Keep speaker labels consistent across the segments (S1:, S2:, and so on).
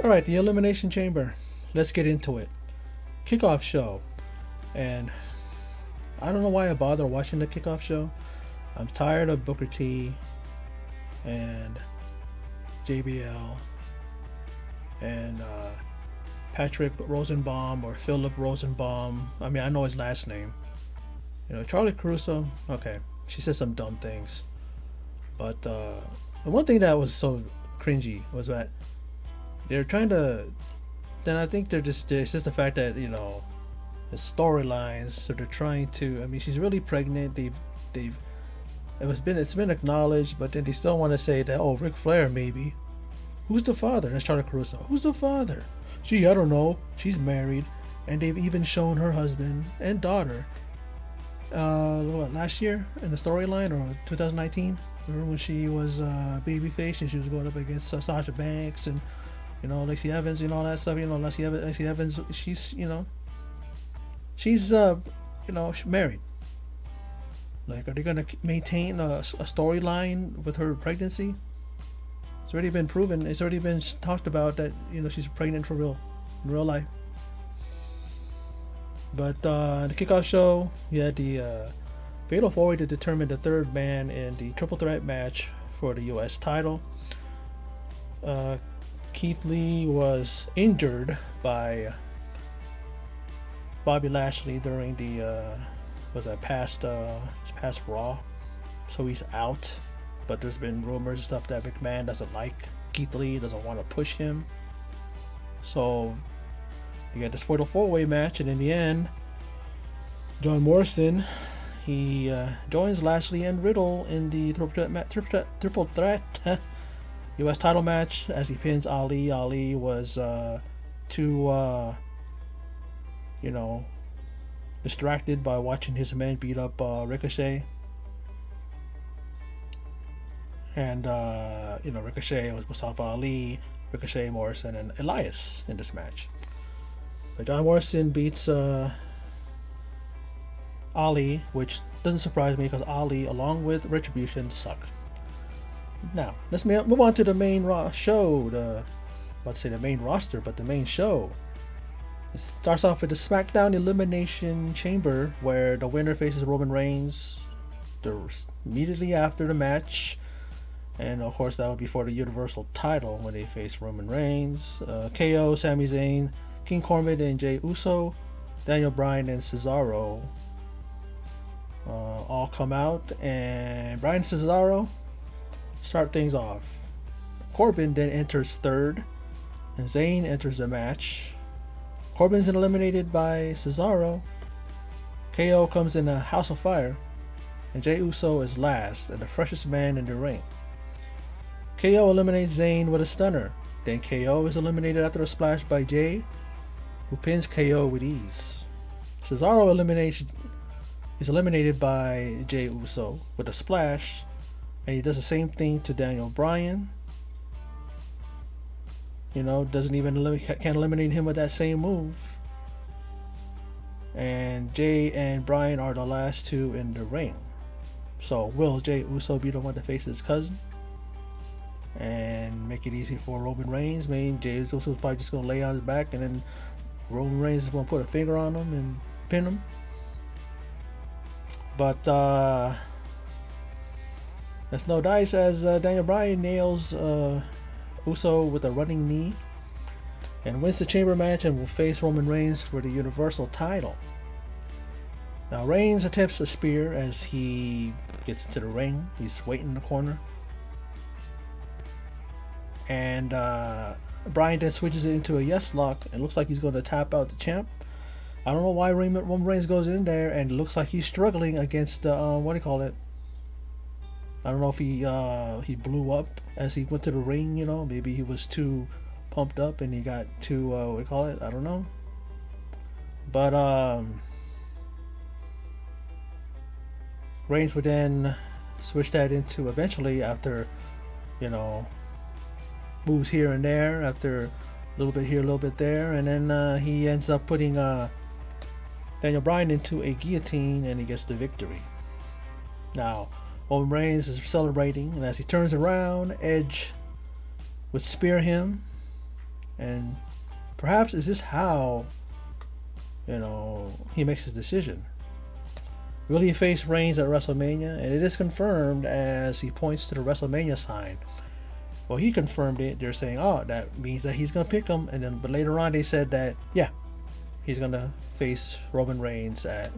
S1: All right, the Elimination Chamber. Let's get into it. Kickoff show. And I don't know why I bother watching the kickoff show. I'm tired of Booker T and JBL and Patrick Rosenbaum or Philip Rosenbaum. I mean, I know his last name. Charlie Caruso. Okay, she said some dumb things, but the one thing that was so cringy was that they're trying to. Then I think it's just the fact that the storylines. So they're trying to. I mean, she's really pregnant. They've it's been acknowledged, but then they still want to say that Ric Flair maybe. Who's the father? That's Charlie Caruso. Who's the father? Gee, I don't know. She's married, and they've even shown her husband and daughter. Last year in the storyline or 2019? Remember when she was babyface and she was going up against Sasha Banks and Lacey Evans and all that stuff. Lacey Evans, she's married. Like, are they gonna maintain a storyline with her pregnancy? It's already been proven. It's already been talked about that she's pregnant for real, in real life. But the kickoff show, you had the fatal four-way to determine the third man in the triple threat match for the U.S. title. Keith Lee was injured by Bobby Lashley during the past Raw, so he's out. But there's been rumors and stuff that McMahon doesn't like Keith Lee, doesn't want to push him. So you got this fatal four-way match, and in the end, John Morrison he joins Lashley and Riddle in the triple threat U.S. title match as he pins Ali. Ali was too distracted by watching his men beat up Ricochet. And Ricochet was Mustafa Ali, Ricochet, Morrison, and Elias in this match. But John Morrison beats Ali, which doesn't surprise me because Ali, along with Retribution, suck. Now let's move on to the main show. The main roster, but the main show. It starts off with the SmackDown Elimination Chamber, where the winner faces Roman Reigns immediately after the match. And of course, that'll be for the Universal title when they face Roman Reigns. KO, Sami Zayn, King Corbin, and Jey Uso, Daniel Bryan, and Cesaro all come out. And Bryan and Cesaro start things off. Corbin then enters third, and Zayn enters the match. Corbin's eliminated by Cesaro. KO comes in a house of fire, and Jey Uso is last and the freshest man in the ring. KO eliminates Zayn with a stunner. Then KO is eliminated after a splash by Jey, who pins KO with ease. Cesaro is eliminated by Jey Uso with a splash, and he does the same thing to Daniel Bryan. Can't eliminate him with that same move. And Jey and Bryan are the last two in the ring. So will Jey Uso be the one to face his cousin and make it easy for Roman Reigns? Jey Uso is probably just going to lay on his back, and then Roman Reigns is going to put a finger on him and pin him. But that's no dice as Daniel Bryan nails Uso with a running knee and wins the chamber match and will face Roman Reigns for the Universal title. Now Reigns attempts a spear as he gets into the ring. He's waiting in the corner. And Bryan then switches it into a yes lock and looks like he's going to tap out the champ. I don't know why Roman Reigns goes in there and it looks like he's struggling against what do you call it? I don't know if he blew up as he went to the ring. Maybe he was too pumped up and he got too what do you call it? I don't know. But Reigns would then switch that into eventually after moves here and there, after a little bit here, a little bit there, and then he ends up putting Daniel Bryan into a guillotine and he gets the victory. Now Roman Reigns is celebrating, and as he turns around, Edge would spear him, And perhaps is this how, he makes his decision? Will he face Reigns at WrestleMania? And it is confirmed as he points to the WrestleMania sign. Well, he confirmed it. They're saying, oh, that means that he's going to pick him. And then, but later on, they said that, yeah, he's going to face Roman Reigns at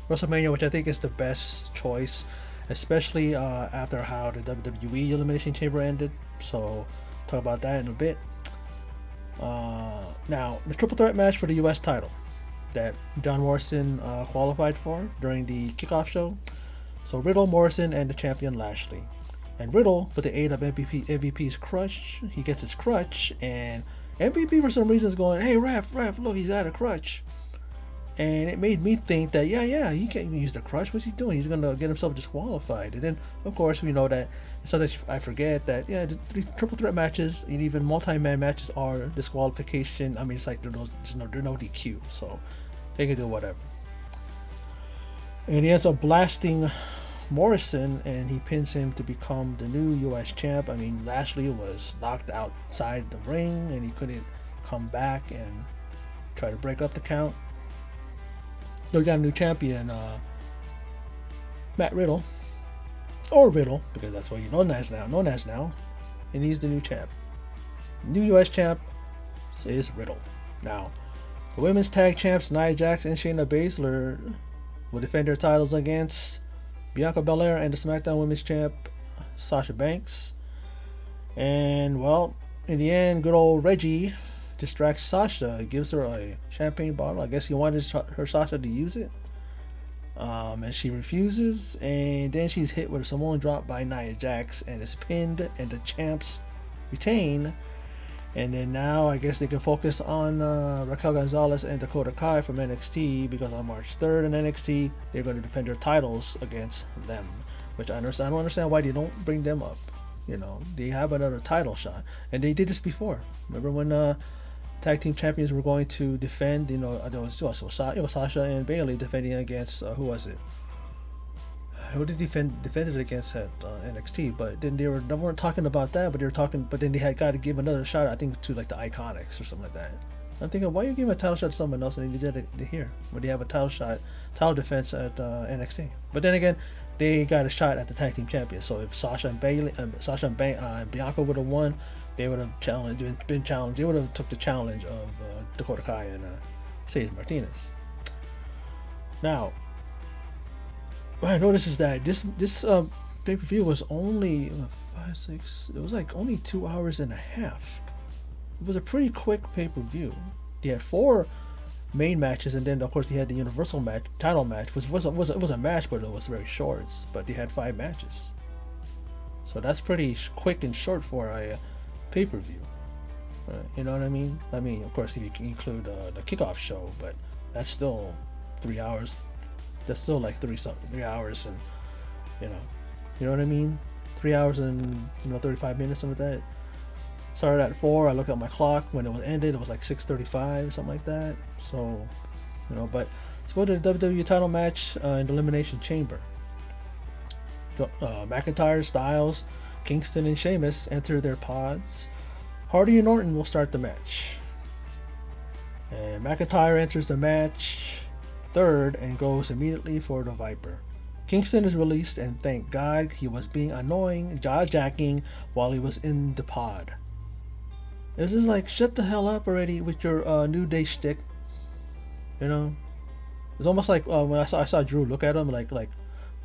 S1: WrestleMania, which I think is the best choice, especially after how the WWE Elimination Chamber ended. So, talk about that in a bit. Now, the triple threat match for the U.S. title that John Morrison qualified for during the kickoff show. So, Riddle, Morrison, and the champion Lashley. And Riddle, with the aid of MVP's crutch, he gets his crutch, and MVP for some reason is going, hey, ref, look, he's out of crutch. And it made me think that, yeah, he can't even use the crutch. What's he doing? He's going to get himself disqualified. And then, of course, we know that sometimes I forget that, yeah, the triple threat matches and even multi-man matches are disqualification. I mean, it's like there's no DQ, so they can do whatever. And he ends up blasting Morrison, and he pins him to become the new U.S. champ. I mean, Lashley was knocked outside the ring, and he couldn't come back and try to break up the count. So we got a new champion, Matt Riddle, or Riddle, because that's what he's known as now, and he's the new champ. New U.S. champ is Riddle. Now, the women's tag champs Nia Jax and Shayna Baszler will defend their titles against Bianca Belair and the SmackDown Women's Champ Sasha Banks. And, well, in the end, good old Reggie distracts Sasha, gives her a champagne bottle. I guess he wanted her Sasha to use it. And she refuses. And then she's hit with a Samoan drop by Nia Jax and is pinned, and the champs retain. And then now I guess they can focus on Raquel Gonzalez and Dakota Kai from NXT, because on March 3rd in NXT they're going to defend their titles against them, which I don't understand why they don't bring them up. They have another title shot, and they did this before. Remember when tag team champions were going to defend? There was Sasha and Bayley defending against who was it? Who did defended against at NXT? But then they weren't talking about that, but they were talking. But then they had got to give another shot, I think, to like the Iconics or something like that. I'm thinking, why are you giving a title shot to someone else and they did it here, when they have a title defense at NXT? But then again, they got a shot at the tag team champions. So if Sasha and Bianca would have won, they would have been challenged. They would have took the challenge of Dakota Kai and Mercedes Martinez. Now, what I noticed is that this pay-per-view was only 5, 6. It was like only 2 hours and a half. It was a pretty quick pay-per-view. They had 4 main matches, and then of course they had the Universal title match, which was a match, but it was very short. But they had 5 matches, so that's pretty quick and short for a pay-per-view. You know what I mean? I mean, of course, if you can include the kickoff show, but that's still 3 hours. That's still like 3 hours, and you know what I mean? 3 hours and 35 minutes, something like that. Started at 4. I looked at my clock when it was ended. It was like 6:35, something like that. So, but let's go to the WWE title match in the Elimination Chamber. McIntyre, Styles, Kingston, and Sheamus enter their pods. Hardy and Orton will start the match. And McIntyre enters the match third and goes immediately for the Viper. Kingston is released, and thank God he was being annoying, jaw-jacking while he was in the pod. It's just like, shut the hell up already with your New Day shtick. It's almost like when I saw Drew look at him like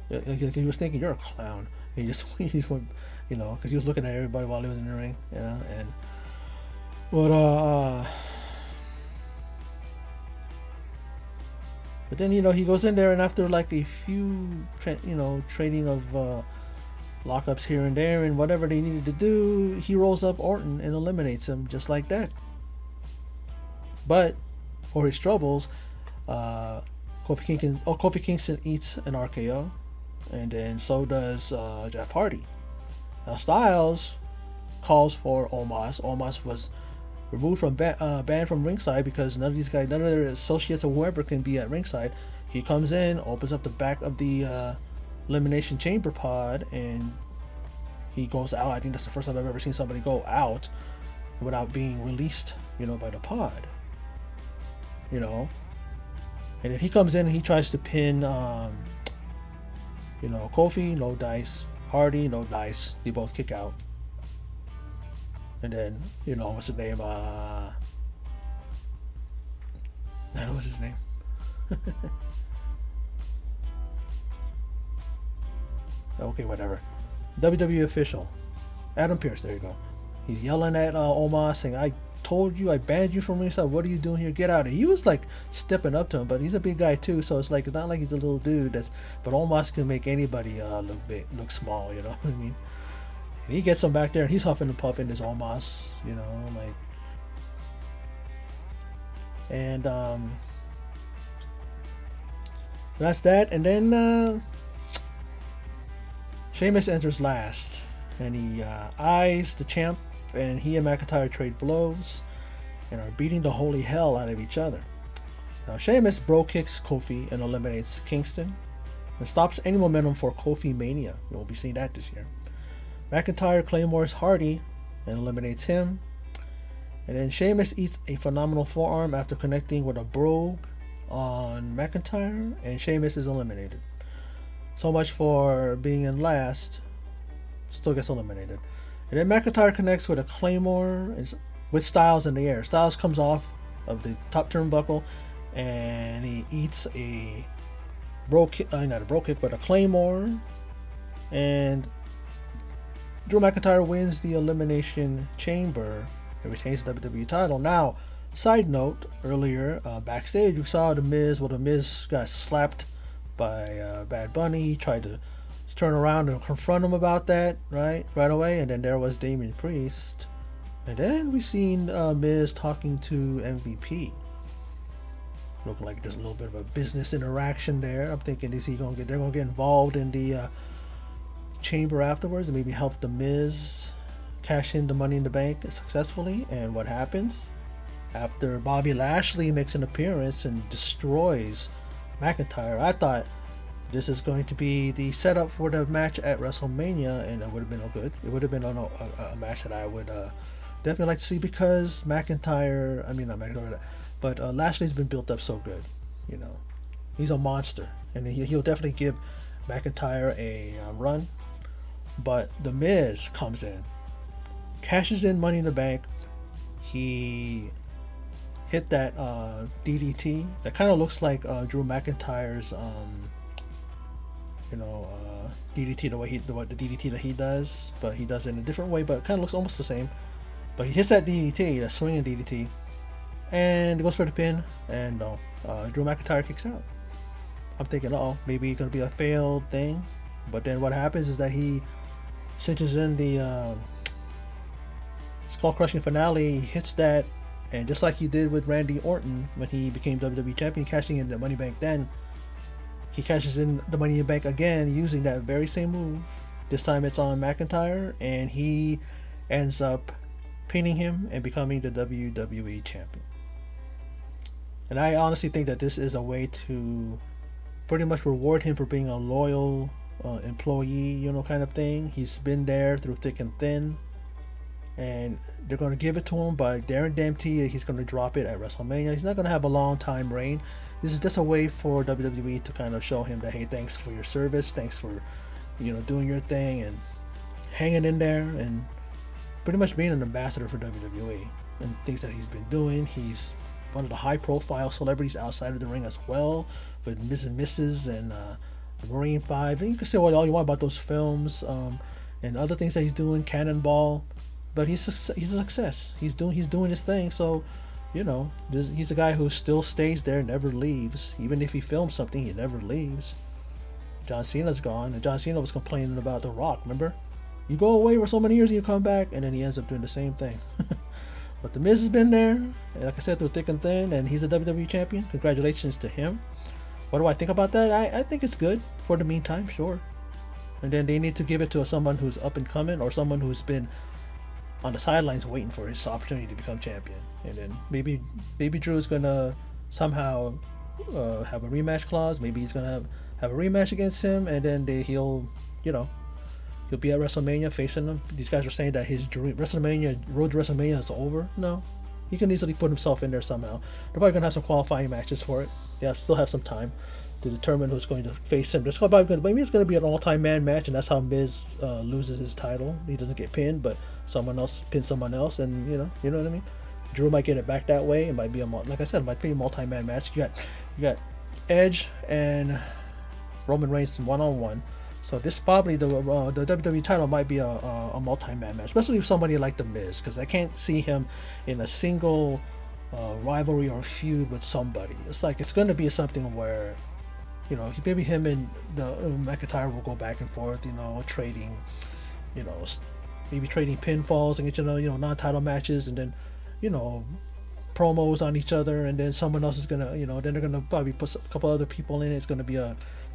S1: he was thinking, you're a clown. And he went, because he was looking at everybody while he was in the ring, and but then he goes in there, and after like a few trading of lockups here and there and whatever they needed to do, he rolls up Orton and eliminates him just like that. But for his troubles, Kofi Kingston eats an RKO, and then so does Jeff Hardy. Now Styles calls for Omos. Omos was removed from banned from ringside because none of their associates or whoever can be at ringside. He comes in, opens up the back of the Elimination Chamber pod, and he goes out. I think that's the first time I've ever seen somebody go out without being released, by the pod, you know. And then he comes in and he tries to pin, Kofi, no dice. Hardy, no dice. They both kick out. And then, what's his name? I don't know what's his name. Okay, whatever. WWE official. Adam Pearce, there you go. He's yelling at Omos, saying, I told you, I banned you from ringside. What are you doing here? Get out of here. He was like stepping up to him, but he's a big guy too, so it's not like he's a little dude. But Omos can make anybody look small, you know what I mean? And he gets him back there, and he's huffing and puffing his Omos, and so that's that. And then Sheamus enters last, and he eyes the champ, and he and McIntyre trade blows and are beating the holy hell out of each other. Now Sheamus bro kicks Kofi and eliminates Kingston and stops any momentum for Kofi Mania. You'll be seeing that this year. McIntyre claymores Hardy and eliminates him. And then Sheamus eats a phenomenal forearm after connecting with a brogue on McIntyre, and Sheamus is eliminated. So much for being in last. Still gets eliminated. And then McIntyre connects with a claymore with Styles in the air. Styles comes off of the top turnbuckle and he eats a not a brogue kick, but a claymore. And Drew McIntyre wins the Elimination Chamber and retains the WWE title. Now, side note, earlier backstage we saw The Miz. Well, The Miz got slapped by Bad Bunny. He tried to turn around and confront him about that right away, and then there was Damian Priest, and then we seen Miz talking to MVP. Looking like there's a little bit of a business interaction there. I'm thinking, they're gonna get involved in the chamber afterwards and maybe help The Miz cash in the Money in the Bank successfully. And what happens after Bobby Lashley makes an appearance and destroys McIntyre? I thought this is going to be the setup for the match at WrestleMania, and it would have been good. It would have been a match that I would definitely like to see, because Lashley's been built up so good. He's a monster, and he'll definitely give McIntyre a run. But The Miz comes in, cashes in Money in the Bank. He hit that DDT that kind of looks like Drew McIntyre's DDT, the DDT that he does, but he does it in a different way, but it kind of looks almost the same. But he hits that DDT, that swinging DDT, and goes for the pin, and Drew McIntyre kicks out. I'm thinking, maybe it's gonna be a failed thing, but then what happens is that he cinches in the skull crushing finale. He hits that, and just like he did with Randy Orton when he became WWE Champion, cashing in the Money Bank, then he cashes in the Money in the Bank again using that very same move. This time it's on McIntyre, and he ends up pinning him and becoming the WWE Champion. And I honestly think that this is a way to pretty much reward him for being a loyal employee, kind of thing. He's been there through thick and thin, and they're going to give it to him, but guarantee he's going to drop it at WrestleMania. He's not going to have a long time reign. This is just a way for WWE to kind of show him that, hey, thanks for your service, thanks for doing your thing and hanging in there, and pretty much being an ambassador for WWE and things that he's been doing. He's one of the high profile celebrities outside of the ring as well, with Ms. and Mrs. and the Marine 5, and you can say all you want about those films and other things that he's doing, Cannonball, but he's a success. He's doing his thing. So he's a guy who still stays there, never leaves. Even if he films something, he never leaves. John Cena's gone, and John Cena was complaining about The Rock. Remember, you go away for so many years and you come back, and then he ends up doing the same thing. But The Miz has been there, and like I said, through thick and thin, and he's a WWE champion. Congratulations to him. What do I think about that? I think it's good for the meantime, sure. And then they need to give it to someone who's up and coming, or someone who's been on the sidelines waiting for his opportunity to become champion. And then maybe Drew's gonna somehow have a rematch clause. Maybe he's gonna have a rematch against him, and then he'll He'll be at WrestleMania facing them. These guys are saying that his dream WrestleMania road to WrestleMania is over. No, he can easily put himself in there somehow. They're probably gonna have some qualifying matches for it. Yeah, still have some time to determine who's going to face him. There's probably gonna, maybe it's going to be an all-time man match, and that's how Miz loses his title. He doesn't get pinned, but someone else pins someone else, and you know what I mean. Drew might get it back that way. It might be like I said, it might be a multi-man match. You got Edge and Roman Reigns one-on-one. So this probably the WWE title might be a multi-man match, especially with somebody like The Miz, because I can't see him in a single rivalry or feud with somebody. It's like it's going to be something where, maybe him and McIntyre will go back and forth, trading, maybe trading pinfalls and non-title matches, and then, promos on each other, and then someone else is gonna, then they're gonna probably put a couple other people in it. It's gonna be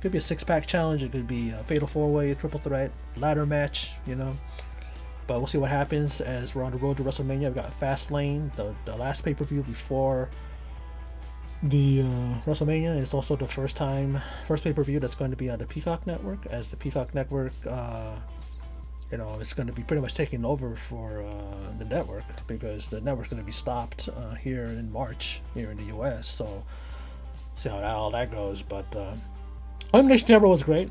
S1: could be a six-pack challenge. It could be a fatal four-way, triple threat, ladder match, But we'll see what happens as we're on the road to WrestleMania. We've got Fastlane, the last pay-per-view before the WrestleMania, and it's also the first pay-per-view that's going to be on the Peacock Network, as the Peacock Network it's going to be pretty much taking over for the network, because the network's going to be stopped here in March here in the US. So see how all that goes. But Elimination Chamber was great.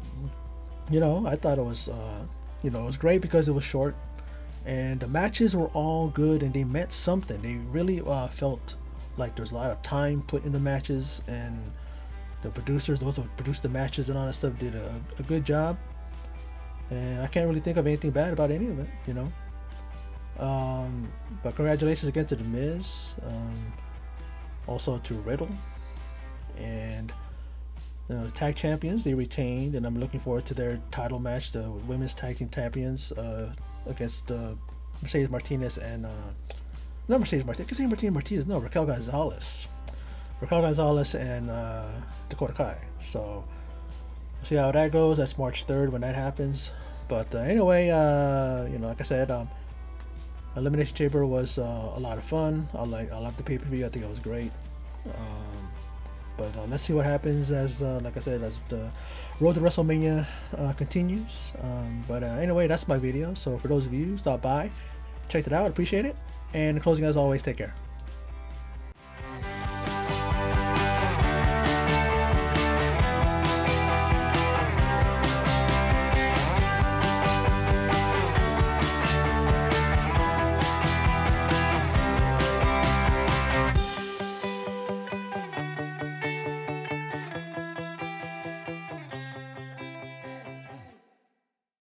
S1: I thought it was it was great because it was short, and the matches were all good and they meant something. They really felt like there's a lot of time put in the matches, and the producers, those who produced the matches and all that stuff, did a good job. And I can't really think of anything bad about any of it, But congratulations again to The Miz, also to Riddle, and the tag champions, they retained, and I'm looking forward to their title match, the women's tag team champions against Mercedes Martinez and not Mercedes Martinez. I keep saying Martinez. No, Raquel Gonzalez and Dakota Kai. So we'll see how that goes. That's March 3rd when that happens. But anyway, like I said, Elimination Chamber was a lot of fun. I love the pay-per-view. I think it was great. But let's see what happens as, like I said, as the road to WrestleMania continues. But anyway, that's my video. So for those of you who stop by, check it out. Appreciate it. And in closing, as always, take care.